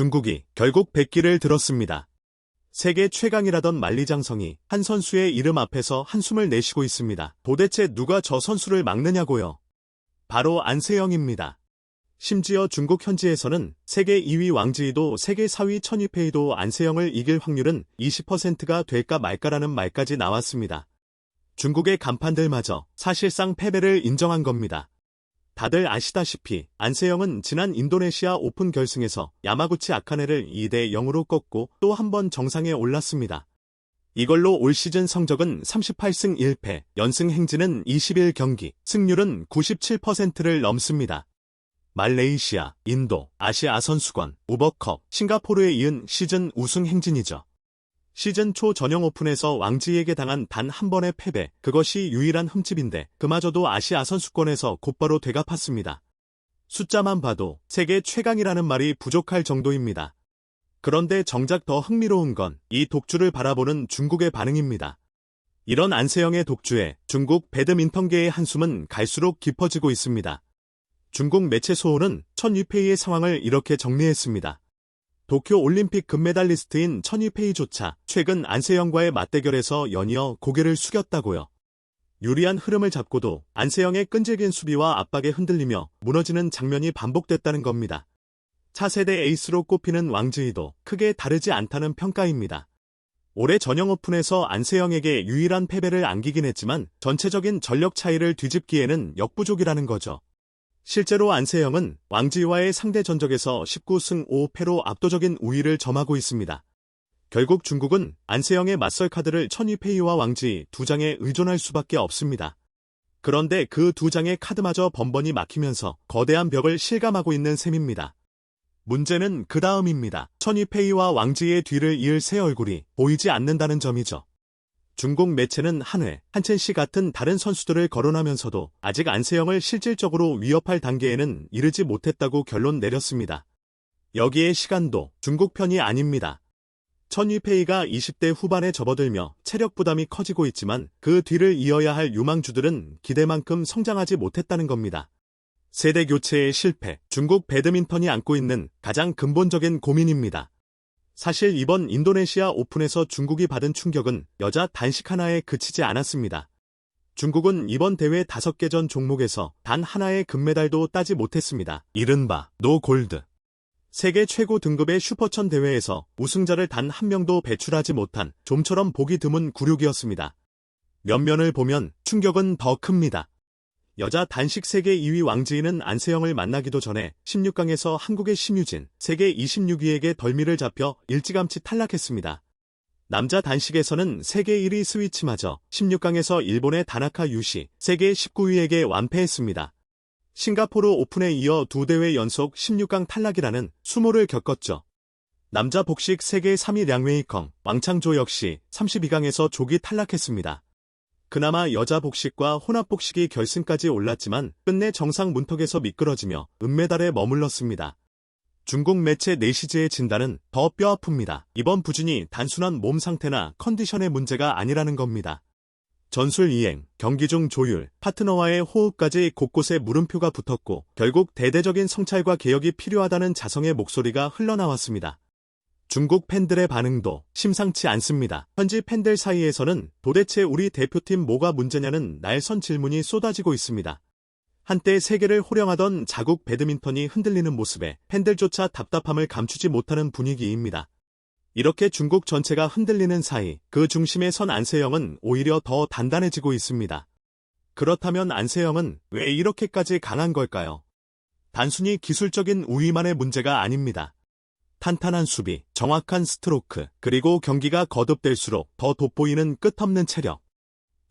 중국이 결국 백기를 들었습니다. 세계 최강이라던 만리장성이 한 선수의 이름 앞에서 한숨을 내쉬고 있습니다. 도대체 누가 저 선수를 막느냐고요? 바로 안세영입니다. 심지어 중국 현지에서는 세계 2위 왕지이도 세계 4위 천이페이도 안세영을 이길 확률은 20%가 될까 말까라는 말까지 나왔습니다. 중국의 간판들마저 사실상 패배를 인정한 겁니다. 다들 아시다시피 안세영은 지난 인도네시아 오픈 결승에서 야마구치 아카네를 2대 0으로 꺾고 또 한 번 정상에 올랐습니다. 이걸로 올 시즌 성적은 38승 1패, 연승 행진은 21경기, 승률은 97%를 넘습니다. 말레이시아, 인도, 아시아 선수권, 우버컵, 싱가포르에 이은 시즌 우승 행진이죠. 시즌 초 전형 오픈에서 왕지에게 당한 단 한 번의 패배, 그것이 유일한 흠집인데 그마저도 아시아 선수권에서 곧바로 되갚았습니다. 숫자만 봐도 세계 최강이라는 말이 부족할 정도입니다. 그런데 정작 더 흥미로운 건 이 독주를 바라보는 중국의 반응입니다. 이런 안세영의 독주에 중국 배드민턴계의 한숨은 갈수록 깊어지고 있습니다. 중국 매체 소호는 천유페이의 상황을 이렇게 정리했습니다. 도쿄 올림픽 금메달리스트인 천이페이조차 최근 안세영과의 맞대결에서 연이어 고개를 숙였다고요. 유리한 흐름을 잡고도 안세영의 끈질긴 수비와 압박에 흔들리며 무너지는 장면이 반복됐다는 겁니다. 차세대 에이스로 꼽히는 왕지이도 크게 다르지 않다는 평가입니다. 올해 전형 오픈에서 안세영에게 유일한 패배를 안기긴 했지만 전체적인 전력 차이를 뒤집기에는 역부족이라는 거죠. 실제로 안세영은 왕지와의 상대 전적에서 19승 5패로 압도적인 우위를 점하고 있습니다. 결국 중국은 안세영의 맞설 카드를 천이페이와 왕지 두 장에 의존할 수밖에 없습니다. 그런데 그 두 장의 카드마저 번번이 막히면서 거대한 벽을 실감하고 있는 셈입니다. 문제는 그 다음입니다. 천이페이와 왕지의 뒤를 이을 새 얼굴이 보이지 않는다는 점이죠. 중국 매체는 한회, 한첸씨 같은 다른 선수들을 거론하면서도 아직 안세영을 실질적으로 위협할 단계에는 이르지 못했다고 결론 내렸습니다. 여기에 시간도 중국 편이 아닙니다. 천유페이가 20대 후반에 접어들며 체력 부담이 커지고 있지만 그 뒤를 이어야 할 유망주들은 기대만큼 성장하지 못했다는 겁니다. 세대 교체의 실패, 중국 배드민턴이 안고 있는 가장 근본적인 고민입니다. 사실 이번 인도네시아 오픈에서 중국이 받은 충격은 여자 단식 하나에 그치지 않았습니다. 중국은 이번 대회 5개 전 종목에서 단 하나의 금메달도 따지 못했습니다. 이른바 노골드. 세계 최고 등급의 슈퍼천 대회에서 우승자를 단 한 명도 배출하지 못한 좀처럼 보기 드문 굴욕이었습니다. 면면을 보면 충격은 더 큽니다. 여자 단식 세계 2위 왕지인은 안세영을 만나기도 전에 16강에서 한국의 심유진, 세계 26위에게 덜미를 잡혀 일찌감치 탈락했습니다. 남자 단식에서는 세계 1위 스위치마저 16강에서 일본의 다나카 유시, 세계 19위에게 완패했습니다. 싱가포르 오픈에 이어 두 대회 연속 16강 탈락이라는 수모를 겪었죠. 남자 복식 세계 3위 량웨이컹, 왕창조 역시 32강에서 조기 탈락했습니다. 그나마 여자 복식과 혼합 복식이 결승까지 올랐지만 끝내 정상 문턱에서 미끄러지며 은메달에 머물렀습니다. 중국 매체 네시즈의 진단은 더 뼈아픕니다. 이번 부진이 단순한 몸 상태나 컨디션의 문제가 아니라는 겁니다. 전술 이행, 경기 중 조율, 파트너와의 호흡까지 곳곳에 물음표가 붙었고 결국 대대적인 성찰과 개혁이 필요하다는 자성의 목소리가 흘러나왔습니다. 중국 팬들의 반응도 심상치 않습니다. 현지 팬들 사이에서는 도대체 우리 대표팀 뭐가 문제냐는 날선 질문이 쏟아지고 있습니다. 한때 세계를 호령하던 자국 배드민턴이 흔들리는 모습에 팬들조차 답답함을 감추지 못하는 분위기입니다. 이렇게 중국 전체가 흔들리는 사이 그 중심에 선 안세영은 오히려 더 단단해지고 있습니다. 그렇다면 안세영은 왜 이렇게까지 강한 걸까요? 단순히 기술적인 우위만의 문제가 아닙니다. 탄탄한 수비, 정확한 스트로크, 그리고 경기가 거듭될수록 더 돋보이는 끝없는 체력.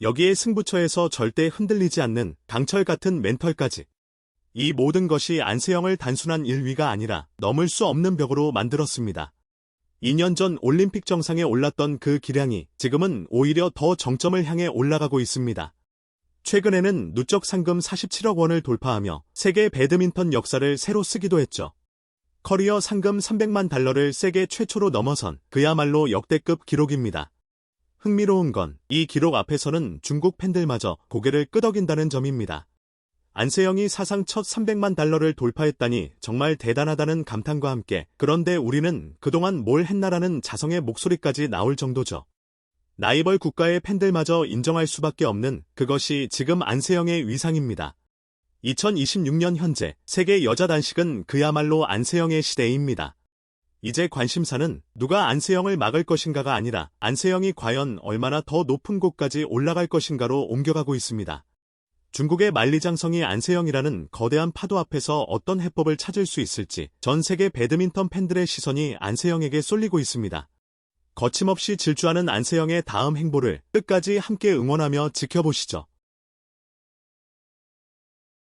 여기에 승부처에서 절대 흔들리지 않는 강철 같은 멘털까지. 이 모든 것이 안세영을 단순한 1위가 아니라 넘을 수 없는 벽으로 만들었습니다. 2년 전 올림픽 정상에 올랐던 그 기량이 지금은 오히려 더 정점을 향해 올라가고 있습니다. 최근에는 누적 상금 47억 원을 돌파하며 세계 배드민턴 역사를 새로 쓰기도 했죠. 커리어 상금 300만 달러를 세계 최초로 넘어선 그야말로 역대급 기록입니다. 흥미로운 건 이 기록 앞에서는 중국 팬들마저 고개를 끄덕인다는 점입니다. 안세영이 사상 첫 300만 달러를 돌파했다니 정말 대단하다는 감탄과 함께 그런데 우리는 그동안 뭘 했나라는 자성의 목소리까지 나올 정도죠. 라이벌 국가의 팬들마저 인정할 수밖에 없는 그것이 지금 안세영의 위상입니다. 2026년 현재 세계 여자 단식은 그야말로 안세영의 시대입니다. 이제 관심사는 누가 안세영을 막을 것인가가 아니라 안세영이 과연 얼마나 더 높은 곳까지 올라갈 것인가로 옮겨가고 있습니다. 중국의 만리장성이 안세영이라는 거대한 파도 앞에서 어떤 해법을 찾을 수 있을지 전 세계 배드민턴 팬들의 시선이 안세영에게 쏠리고 있습니다. 거침없이 질주하는 안세영의 다음 행보를 끝까지 함께 응원하며 지켜보시죠.